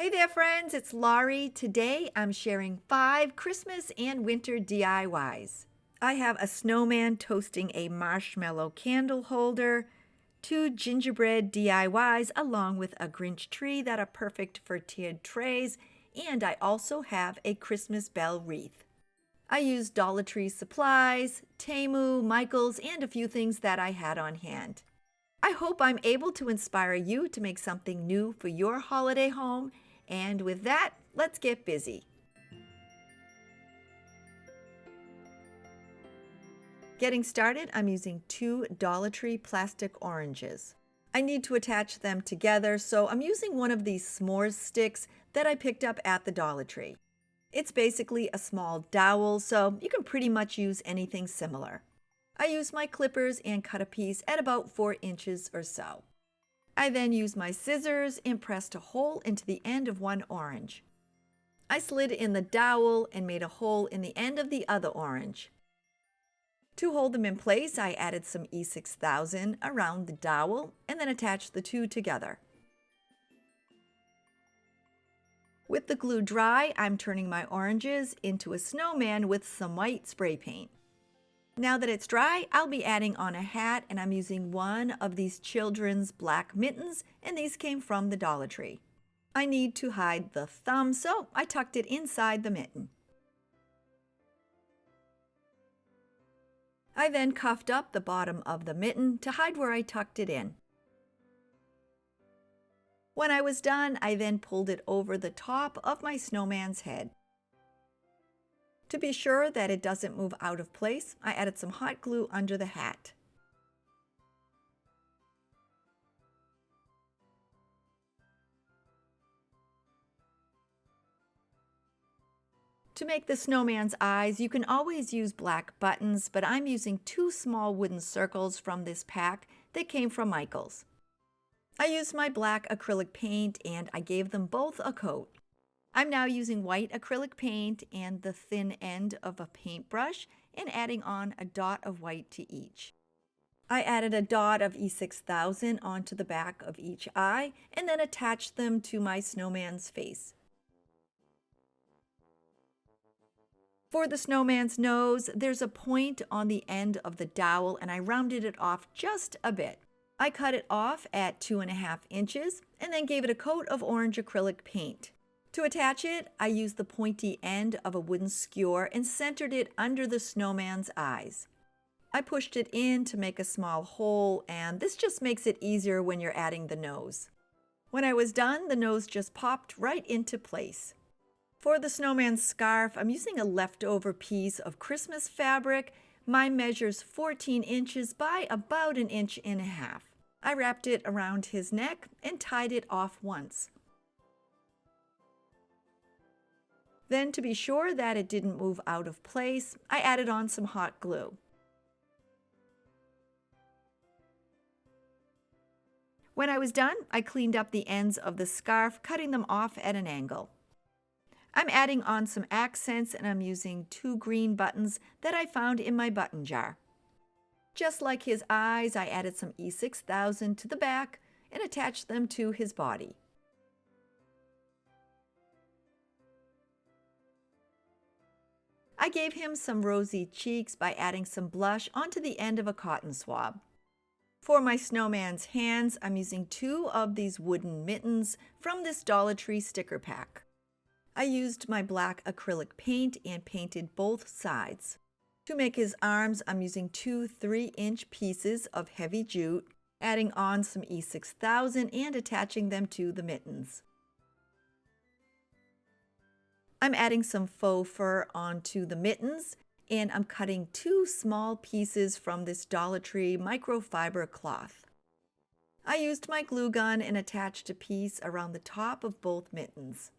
Hey there, friends, it's Laurie. Today I'm sharing 5 Christmas and winter DIYs. I have a snowman toasting a marshmallow candle holder, 2 gingerbread DIYs along with a Grinch tree that are perfect for tiered trays, and I also have a Christmas bell wreath. I used Dollar Tree supplies, Temu, Michael's, and a few things that I had on hand. I hope I'm able to inspire you to make something new for your holiday home. And with that, let's get busy. Getting started, I'm using 2 Dollar Tree plastic oranges. I need to attach them together, so I'm using one of these s'mores sticks that I picked up at the Dollar Tree. It's basically a small dowel, so you can pretty much use anything similar. I used my clippers and cut a piece at about 4 inches or so. I then used my scissors and pressed a hole into the end of one orange. I slid in the dowel and made a hole in the end of the other orange. To hold them in place, I added some E6000 around the dowel and then attached the two together. With the glue dry, I'm turning my oranges into a snowman with some white spray paint. Now that it's dry, I'll be adding on a hat, and I'm using one of these children's black mittens, and these came from the Dollar Tree. I need to hide the thumb, so I tucked it inside the mitten. I then cuffed up the bottom of the mitten to hide where I tucked it in. When I was done, I then pulled it over the top of my snowman's head. To be sure that it doesn't move out of place, I added some hot glue under the hat. To make the snowman's eyes, you can always use black buttons, but I'm using 2 small wooden circles from this pack that came from Michael's. I used my black acrylic paint and I gave them both a coat. I'm now using white acrylic paint and the thin end of a paintbrush and adding on a dot of white to each. I added a dot of E6000 onto the back of each eye and then attached them to my snowman's face. For the snowman's nose, there's a point on the end of the dowel and I rounded it off just a bit. I cut it off at 2.5 inches and then gave it a coat of orange acrylic paint. To attach it, I used the pointy end of a wooden skewer and centered it under the snowman's eyes. I pushed it in to make a small hole, and this just makes it easier when you're adding the nose. When I was done, the nose just popped right into place. For the snowman's scarf, I'm using a leftover piece of Christmas fabric. Mine measures 14 inches by about 1.5 inches. I wrapped it around his neck and tied it off once. Then, to be sure that it didn't move out of place, I added on some hot glue. When I was done, I cleaned up the ends of the scarf, cutting them off at an angle. I'm adding on some accents and I'm using 2 green buttons that I found in my button jar. Just like his eyes, I added some E6000 to the back and attached them to his body. I gave him some rosy cheeks by adding some blush onto the end of a cotton swab. For my snowman's hands, I'm using 2 of these wooden mittens from this Dollar Tree sticker pack. I used my black acrylic paint and painted both sides. To make his arms, I'm using 2 3-inch pieces of heavy jute, adding on some E6000 and attaching them to the mittens. I'm adding some faux fur onto the mittens, and I'm cutting 2 small pieces from this Dollar Tree microfiber cloth. I used my glue gun and attached a piece around the top of both mittens.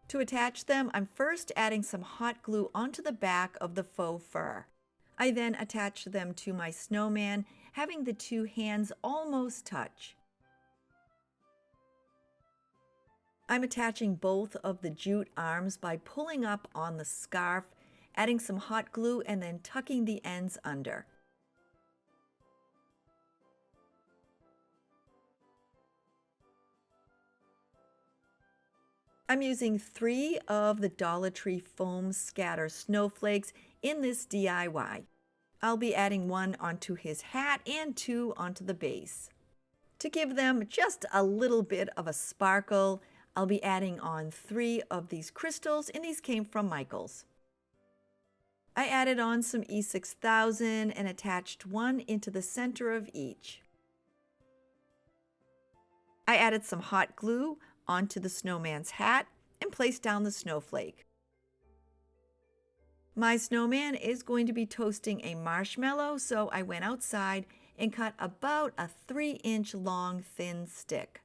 To attach them, I'm first adding some hot glue onto the back of the faux fur. I then attach them to my snowman, having the 2 hands almost touch. I'm attaching both of the jute arms by pulling up on the scarf, adding some hot glue, and then tucking the ends under. I'm using 3 of the Dollar Tree foam scatter snowflakes in this DIY. I'll be adding 1 onto his hat and 2 onto the base. To give them just a little bit of a sparkle, I'll be adding on 3 of these crystals, and these came from Michael's. I added on some E6000 and attached 1 into the center of each. I added some hot glue onto the snowman's hat and placed down the snowflake. My snowman is going to be toasting a marshmallow, so I went outside and cut about a 3-inch long thin stick.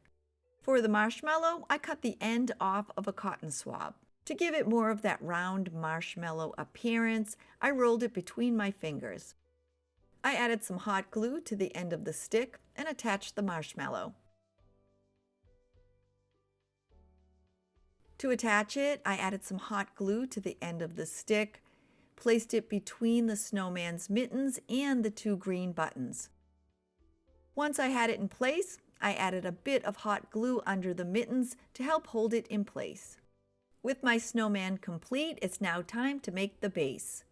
For the marshmallow, I cut the end off of a cotton swab. To give it more of that round marshmallow appearance, I rolled it between my fingers. I added some hot glue to the end of the stick and attached the marshmallow. To attach it, I added some hot glue to the end of the stick, placed it between the snowman's mittens and the 2 green buttons. Once I had it in place, I added a bit of hot glue under the mittens to help hold it in place. With my snowman complete, it's now time to make the base.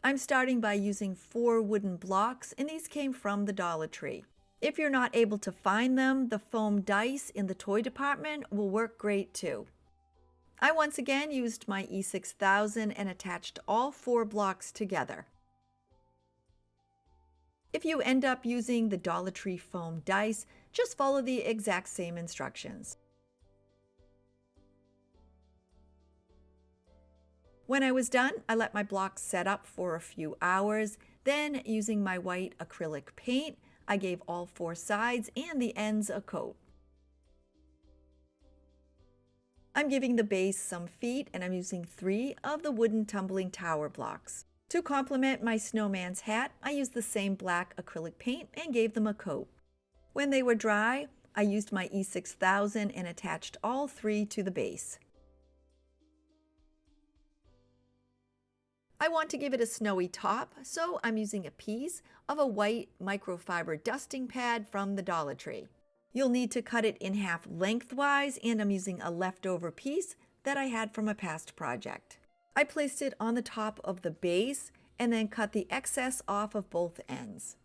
I'm starting by using 4 wooden blocks, and these came from the Dollar Tree. If you're not able to find them, the foam dice in the toy department will work great too. I once again used my E6000 and attached all 4 blocks together. If you end up using the Dollar Tree foam dice, just follow the exact same instructions. When I was done, I let my blocks set up for a few hours. Then, using my white acrylic paint, I gave all 4 sides and the ends a coat. I'm giving the base some feet, and I'm using 3 of the wooden tumbling tower blocks. To complement my snowman's hat, I used the same black acrylic paint and gave them a coat. When they were dry, I used my E6000 and attached all 3 to the base. I want to give it a snowy top, so I'm using a piece of a white microfiber dusting pad from the Dollar Tree. You'll need to cut it in half lengthwise, and I'm using a leftover piece that I had from a past project. I placed it on the top of the base and then cut the excess off of both ends.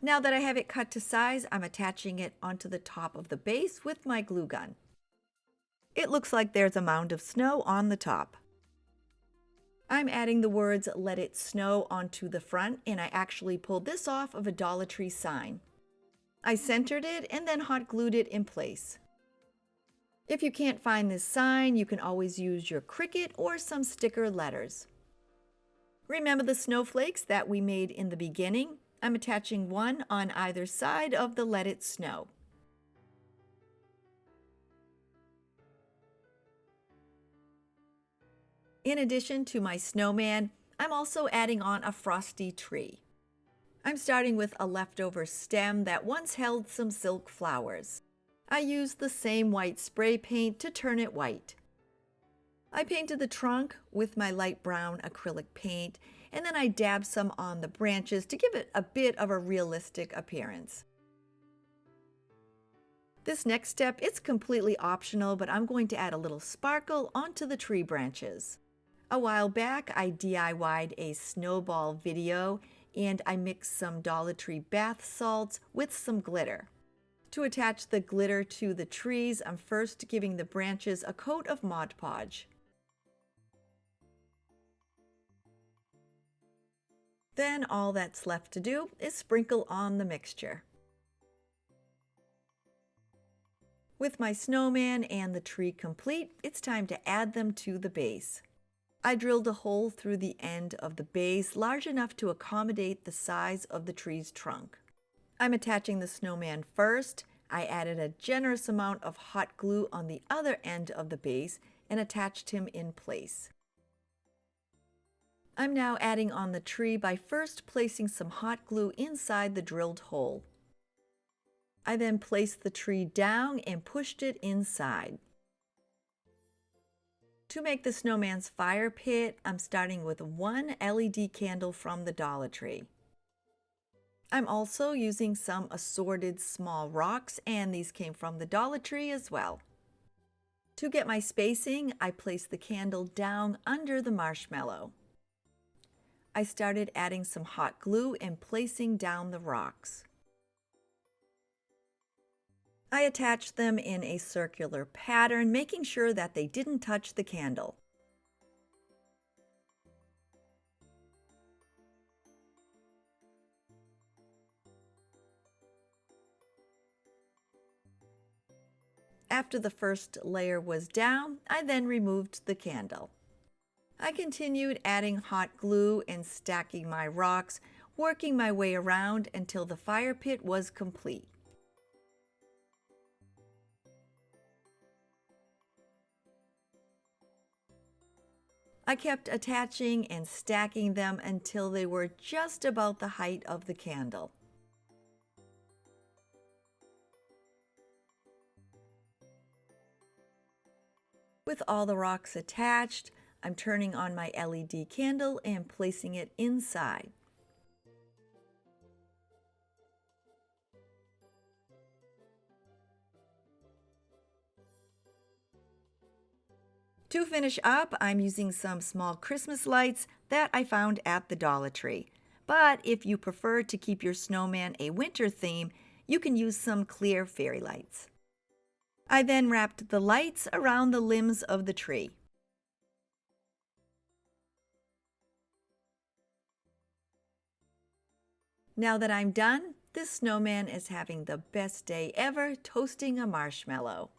Now that I have it cut to size, I'm attaching it onto the top of the base with my glue gun. It looks like there's a mound of snow on the top. I'm adding the words "Let It Snow" onto the front, and I actually pulled this off of a Dollar Tree sign. I centered it and then hot glued it in place. If you can't find this sign, you can always use your Cricut or some sticker letters. Remember the snowflakes that we made in the beginning? I'm attaching 1 on either side of the "Let It Snow." In addition to my snowman, I'm also adding on a Frosty tree. I'm starting with a leftover stem that once held some silk flowers. I used the same white spray paint to turn it white. I painted the trunk with my light brown acrylic paint, and then I dabbed some on the branches to give it a bit of a realistic appearance. This next step, it's completely optional, but I'm going to add a little sparkle onto the tree branches. A while back, I DIY'd a snowball video, and I mixed some Dollar Tree bath salts with some glitter. To attach the glitter to the trees, I'm first giving the branches a coat of Mod Podge. Then all that's left to do is sprinkle on the mixture. With my snowman and the tree complete, it's time to add them to the base. I drilled a hole through the end of the base large enough to accommodate the size of the tree's trunk. I'm attaching the snowman first. I added a generous amount of hot glue on the other end of the base and attached him in place. I'm now adding on the tree by first placing some hot glue inside the drilled hole. I then placed the tree down and pushed it inside. To make the snowman's fire pit, I'm starting with one LED candle from the Dollar Tree. I'm also using some assorted small rocks, and these came from the Dollar Tree as well. To get my spacing, I placed the candle down under the marshmallow. I started adding some hot glue and placing down the rocks. I attached them in a circular pattern, making sure that they didn't touch the candle. After the first layer was down, I then removed the candle. I continued adding hot glue and stacking my rocks, working my way around until the fire pit was complete. I kept attaching and stacking them until they were just about the height of the candle. With all the rocks attached, I'm turning on my LED candle and placing it inside. To finish up, I'm using some small Christmas lights that I found at the Dollar Tree. But if you prefer to keep your snowman a winter theme, you can use some clear fairy lights. I then wrapped the lights around the limbs of the tree. Now that I'm done, this snowman is having the best day ever toasting a marshmallow.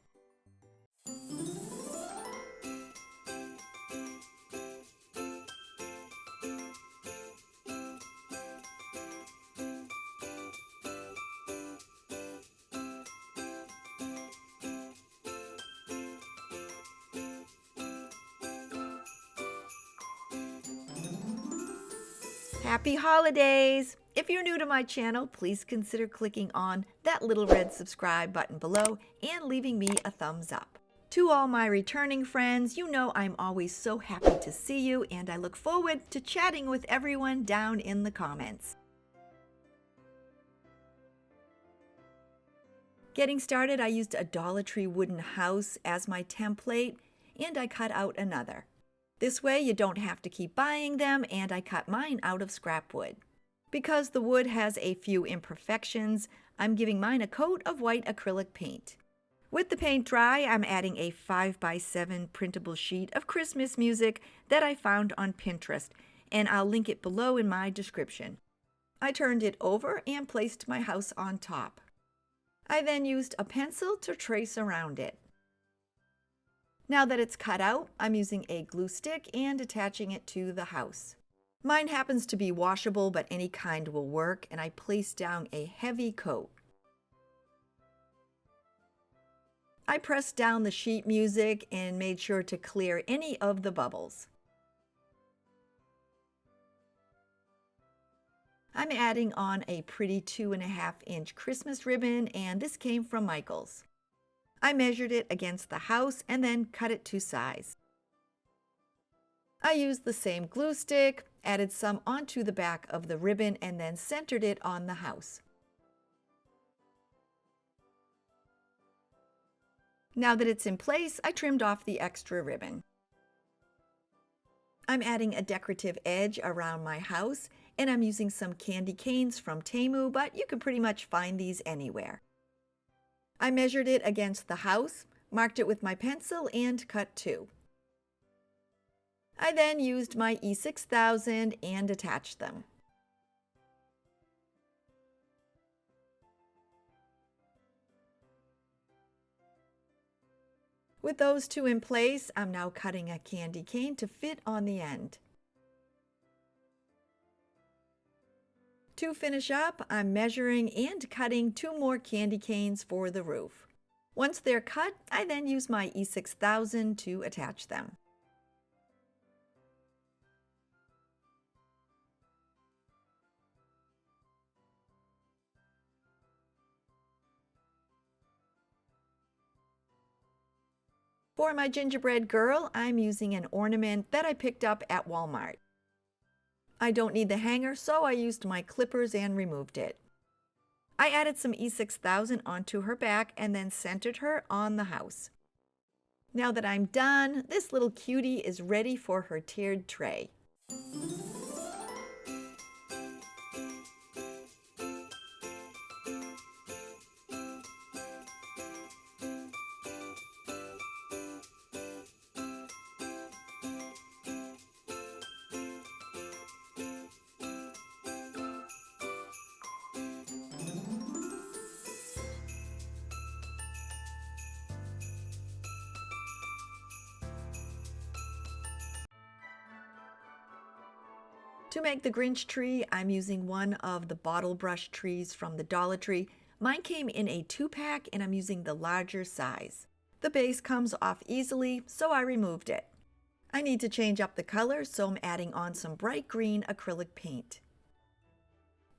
Happy holidays! If you're new to my channel, please consider clicking on that little red subscribe button below and leaving me a thumbs up. To all my returning friends, you know I'm always so happy to see you, and I look forward to chatting with everyone down in the comments. Getting started, I used a Dollar Tree wooden house as my template, and I cut out another. This way you don't have to keep buying them, and I cut mine out of scrap wood. Because the wood has a few imperfections, I'm giving mine a coat of white acrylic paint. With the paint dry, I'm adding a 5x7 printable sheet of Christmas music that I found on Pinterest, and I'll link it below in my description. I turned it over and placed my house on top. I then used a pencil to trace around it. Now that it's cut out, I'm using a glue stick and attaching it to the house. Mine happens to be washable, but any kind will work, and I placed down a heavy coat. I pressed down the sheet music and made sure to clear any of the bubbles. I'm adding on a pretty 2.5-inch Christmas ribbon, and this came from Michael's. I measured it against the house and then cut it to size. I used the same glue stick, added some onto the back of the ribbon, and then centered it on the house. Now that it's in place, I trimmed off the extra ribbon. I'm adding a decorative edge around my house, and I'm using some candy canes from Temu, but you can pretty much find these anywhere. I measured it against the house, marked it with my pencil, and cut 2. I then used my E6000 and attached them. With those two in place, I'm now cutting a candy cane to fit on the end. To finish up, I'm measuring and cutting 2 more candy canes for the roof. Once they're cut, I then use my E6000 to attach them. For my gingerbread girl, I'm using an ornament that I picked up at Walmart. I don't need the hanger, so I used my clippers and removed it. I added some E6000 onto her back and then centered her on the house. Now that I'm done, this little cutie is ready for her tiered tray. To make the Grinch tree, I'm using one of the bottle brush trees from the Dollar Tree. Mine came in a 2-pack and I'm using the larger size. The base comes off easily, so I removed it. I need to change up the color, so I'm adding on some bright green acrylic paint.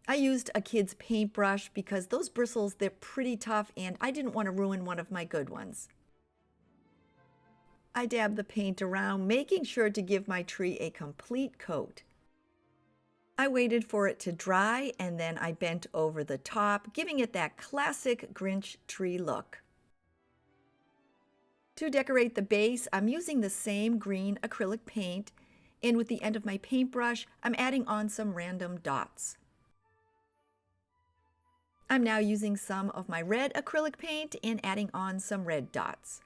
I used a kid's paintbrush because those bristles, they're pretty tough and I didn't want to ruin one of my good ones. I dabbed the paint around, making sure to give my tree a complete coat. I waited for it to dry and then I bent over the top, giving it that classic Grinch tree look. To decorate the base, I'm using the same green acrylic paint, and with the end of my paintbrush, I'm adding on some random dots. I'm now using some of my red acrylic paint and adding on some red dots.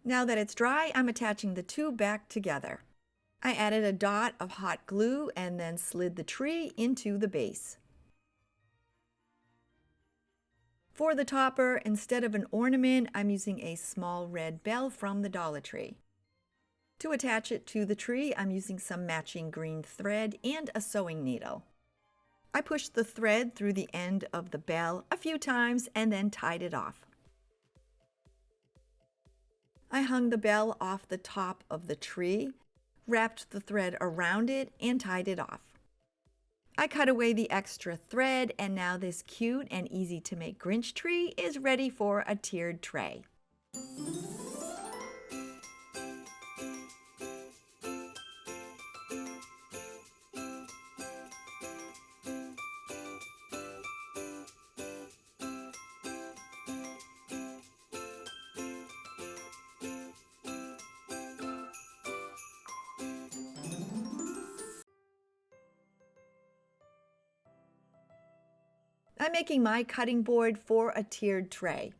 Now that it's dry, I'm attaching the two back together. I added a dot of hot glue and then slid the tree into the base. For the topper, instead of an ornament, I'm using a small red bell from the Dollar Tree. To attach it to the tree, I'm using some matching green thread and a sewing needle. I pushed the thread through the end of the bell a few times and then tied it off. I hung the bell off the top of the tree, wrapped the thread around it, and tied it off. I cut away the extra thread, and now this cute and easy to make Grinch tree is ready for a tiered tray. I'm making my cutting board for a tiered tray.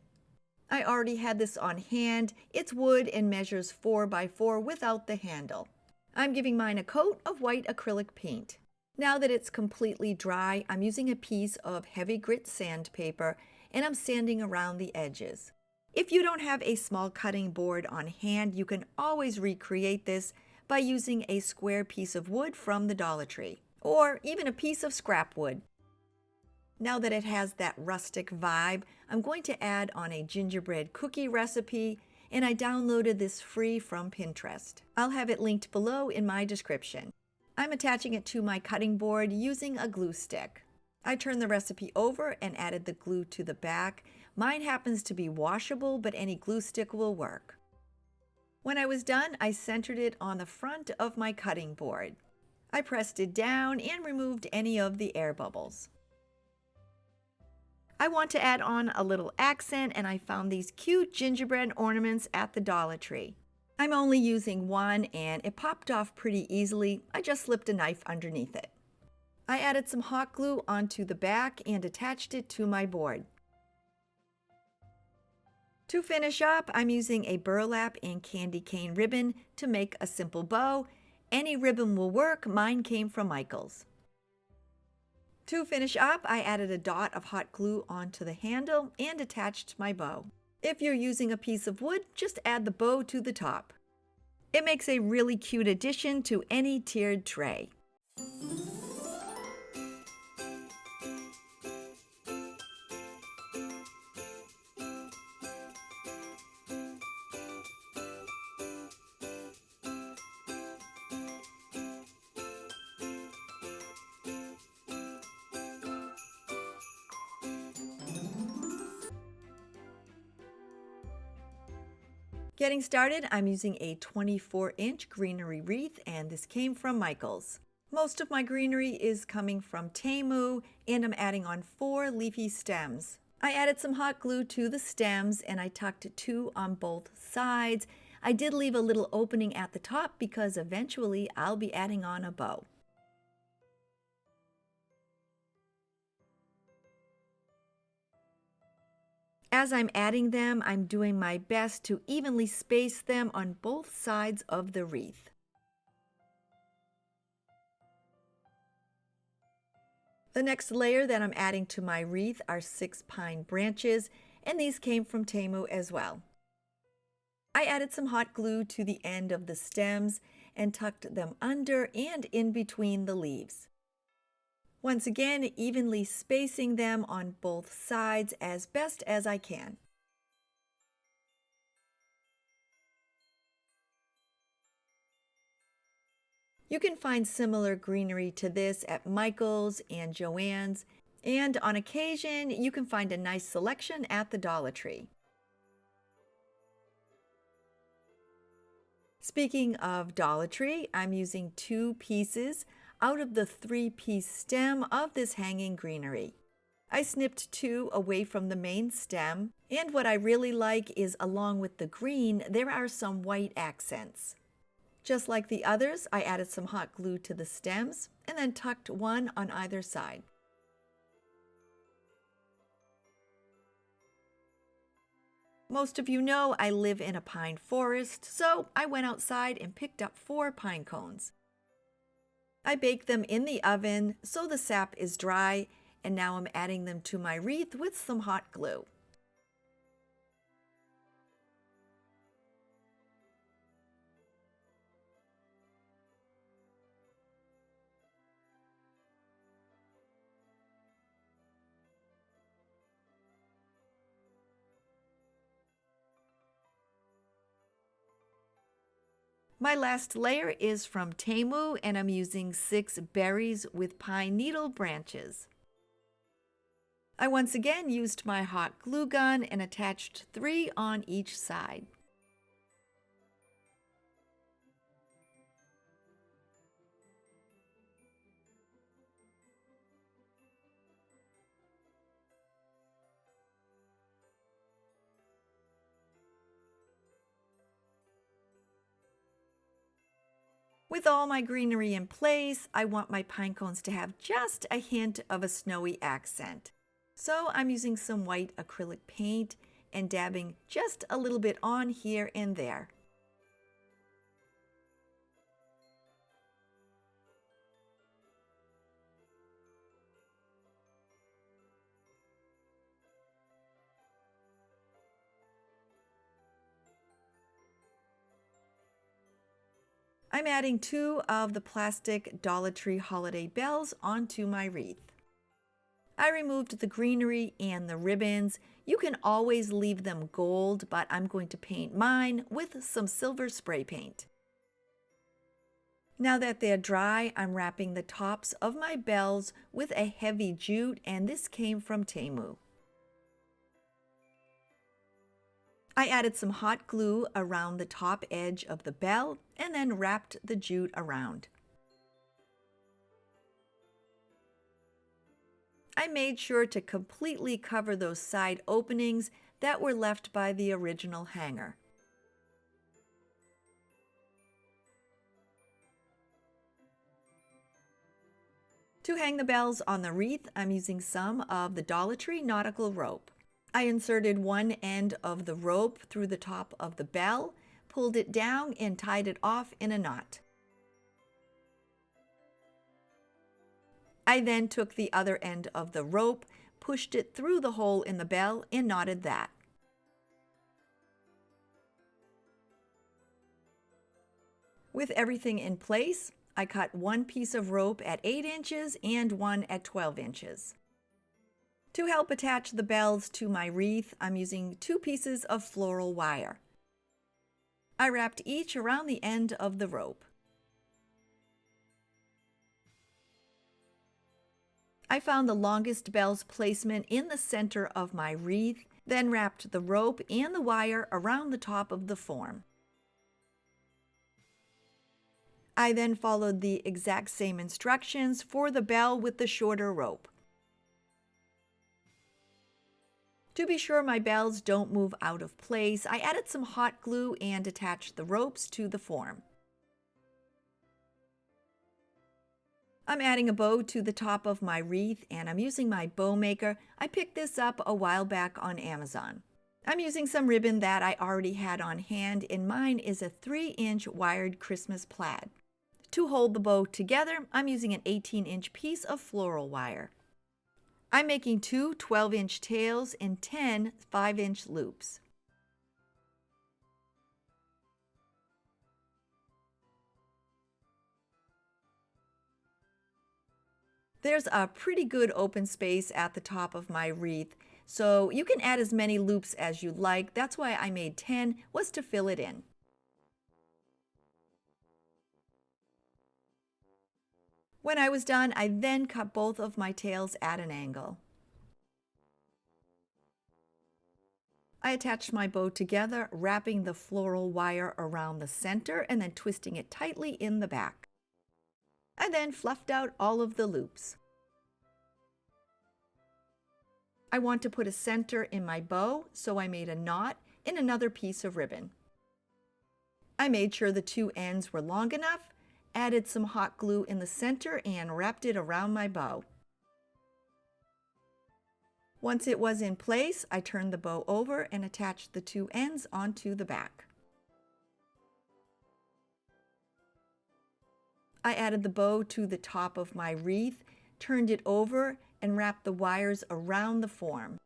I already had this on hand. It's wood and measures 4 by 4 without the handle. I'm giving mine a coat of white acrylic paint. Now that it's completely dry, I'm using a piece of heavy grit sandpaper and I'm sanding around the edges. If you don't have a small cutting board on hand, you can always recreate this by using a square piece of wood from the Dollar Tree, or even a piece of scrap wood. Now that it has that rustic vibe, I'm going to add on a gingerbread cookie recipe, and I downloaded this free from Pinterest. I'll have it linked below in my description. I'm attaching it to my cutting board using a glue stick. I turned the recipe over and added the glue to the back. Mine happens to be washable, but any glue stick will work. When I was done, I centered it on the front of my cutting board. I pressed it down and removed any of the air bubbles. I want to add on a little accent, and I found these cute gingerbread ornaments at the Dollar Tree. I'm only using one and it popped off pretty easily. I just slipped a knife underneath it. I added some hot glue onto the back and attached it to my board. To finish up, I'm using a burlap and candy cane ribbon to make a simple bow. Any ribbon will work. Mine came from Michael's. To finish up, I added a dot of hot glue onto the handle and attached my bow. If you're using a piece of wood, just add the bow to the top. It makes a really cute addition to any tiered tray. Getting started, I'm using a 24-inch greenery wreath, and this came from Michael's. Most of my greenery is coming from Temu, and I'm adding on 4 leafy stems. I added some hot glue to the stems, and I tucked 2 on both sides. I did leave a little opening at the top because eventually I'll be adding on a bow. As I'm adding them, I'm doing my best to evenly space them on both sides of the wreath. The next layer that I'm adding to my wreath are 6 pine branches, and these came from Temu as well. I added some hot glue to the end of the stems and tucked them under and in between the leaves. Once again, evenly spacing them on both sides as best as I can. You can find similar greenery to this at Michael's and Joann's, and on occasion you can find a nice selection at the Dollar Tree. Speaking of Dollar Tree, I'm using 2 pieces out of the 3-piece stem of this hanging greenery. I snipped 2 away from the main stem, and what I really like is along with the green, there are some white accents. Just like the others, I added some hot glue to the stems and then tucked 1 on either side. Most of you know I live in a pine forest, so I went outside and picked up 4 pine cones. I baked them in the oven so the sap is dry, and now I'm adding them to my wreath with some hot glue. My last layer is from Temu, and I'm using 6 berries with pine needle branches. I once again used my hot glue gun and attached 3 on each side. With all my greenery in place, I want my pine cones to have just a hint of a snowy accent. So I'm using some white acrylic paint and dabbing just a little bit on here and there. I'm adding 2 of the plastic Dollar Tree holiday bells onto my wreath. I removed the greenery and the ribbons. You can always leave them gold, but I'm going to paint mine with some silver spray paint. Now that they're dry, I'm wrapping the tops of my bells with a heavy jute, and this came from Temu. I added some hot glue around the top edge of the bell and then wrapped the jute around. I made sure to completely cover those side openings that were left by the original hanger. To hang the bells on the wreath, I'm using some of the Dollar Tree nautical rope. I inserted one end of the rope through the top of the bell, pulled it down, and tied it off in a knot. I then took the other end of the rope, pushed it through the hole in the bell, and knotted that. With everything in place, I cut 1 piece of rope at 8 inches and 1 at 12 inches. To help attach the bells to my wreath, I'm using 2 pieces of floral wire. I wrapped each around the end of the rope. I found the longest bell's placement in the center of my wreath, then wrapped the rope and the wire around the top of the form. I then followed the exact same instructions for the bell with the shorter rope. To be sure my bells don't move out of place, I added some hot glue and attached the ropes to the form. I'm adding a bow to the top of my wreath and I'm using my bow maker. I picked this up a while back on Amazon. I'm using some ribbon that I already had on hand, and mine is a 3-inch wired Christmas plaid. To hold the bow together, I'm using an 18-inch piece of floral wire. I'm making 2 12-inch tails and 10 5-inch loops. There's a pretty good open space at the top of my wreath, so you can add as many loops as you'd like. That's why I made 10, was to fill it in. When I was done, I then cut both of my tails at an angle. I attached my bow together, wrapping the floral wire around the center and then twisting it tightly in the back. I then fluffed out all of the loops. I want to put a center in my bow, so I made a knot in another piece of ribbon. I made sure the 2 ends were long enough, added some hot glue in the center, and wrapped it around my bow. Once it was in place, I turned the bow over and attached the 2 ends onto the back. I added the bow to the top of my wreath, turned it over, and wrapped the wires around the form.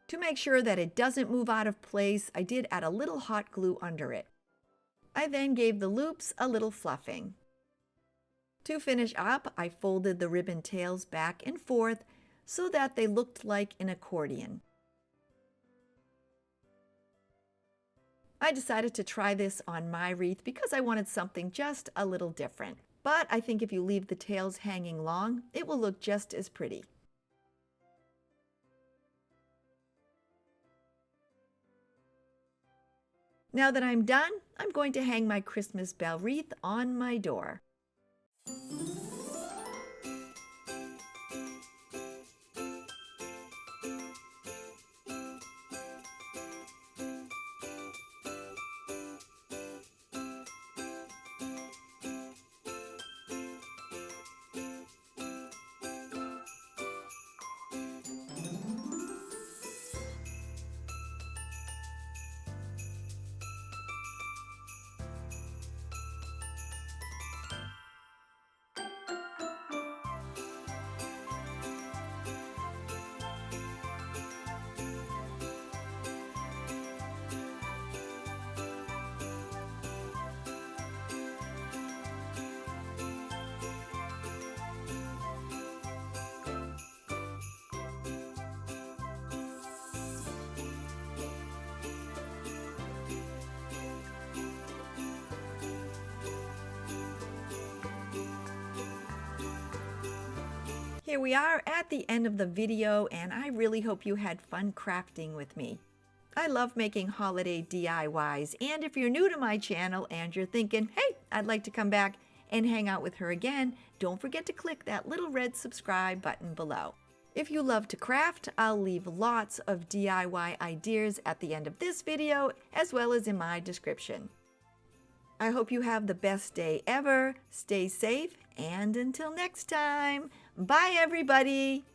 To make sure that it doesn't move out of place, I did add a little hot glue under it. I then gave the loops a little fluffing. To finish up, I folded the ribbon tails back and forth so that they looked like an accordion. I decided to try this on my wreath because I wanted something just a little different. But I think if you leave the tails hanging long, it will look just as pretty. Now that I'm done, I'm going to hang my Christmas bell wreath on my door. Here we are at the end of the video, and I really hope you had fun crafting with me. I love making holiday DIYs, and if you're new to my channel and you're thinking, hey, I'd like to come back and hang out with her again, don't forget to click that little red subscribe button below. If you love to craft, I'll leave lots of DIY ideas at the end of this video, as well as in my description. I hope you have the best day ever. Stay safe, and until next time, bye everybody!